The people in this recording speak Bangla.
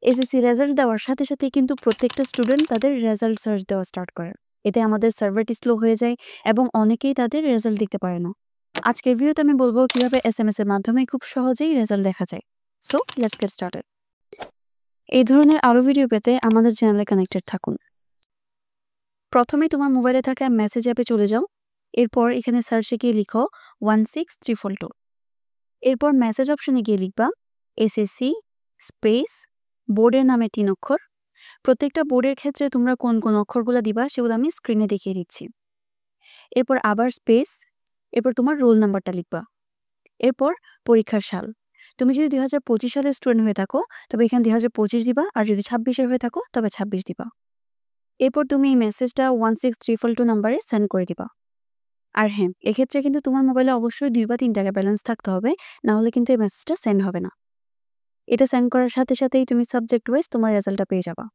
এসএসসি রেজাল্ট দেওয়ার সাথে সাথেই কিন্তু প্রত্যেকটা স্টুডেন্ট তাদের রেজাল্ট সার্চ দেওয়া স্টার্ট করে। এতে আমাদের সার্ভারটি স্লো হয়ে যায় এবং অনেকেই তাদের রেজাল্ট দেখতে পারে না। আজকের ভিডিওতে আমি বলবো কিভাবে এসএমএস এর মাধ্যমে খুব সহজেই রেজাল্ট দেখা যায়। So let's get started. এই ধরনের আরও ভিডিও পেতে আমাদের চ্যানেলে কানেক্টেড থাকুন। প্রথমে তোমার মোবাইলে থাকা মেসেজ অ্যাপে চলে যাও। এরপর এখানে সার্চে গিয়ে লিখো 16342। এরপর মেসেজ অপশনে গিয়ে লিখবা এসএসসি স্পেস বোর্ডের নামে 3 অক্ষর। প্রত্যেকটা বোর্ডের ক্ষেত্রে তোমরা কোন কোন অক্ষরগুলো দিবা সেগুলো আমি স্ক্রিনে দেখিয়ে দিচ্ছি। এরপর আবার স্পেস, এরপর তোমার রোল নাম্বারটা লিখবা। এরপর পরীক্ষার সাল। তুমি যদি 2025 সালের স্টুডেন্ট হয়ে থাকো তবে এখানে 2025 দিবা, আর যদি 26-এর হয়ে থাকো তবে 26 দিবা। এরপর তুমি এই মেসেজটা 16342 নাম্বারে সেন্ড করে দিবা। আর হ্যাঁ, এক্ষেত্রে কিন্তু তোমার মোবাইলে অবশ্যই 2 বা 3 টাকা ব্যালেন্স থাকতে হবে, না হলে কিন্তু এই মেসেজটা সেন্ড হবে না। এটা সেন্ড করার সাথে সাথেই তুমি সাবজেক্ট ওয়াইজ তোমার রেজাল্টটা পেয়ে যাবা।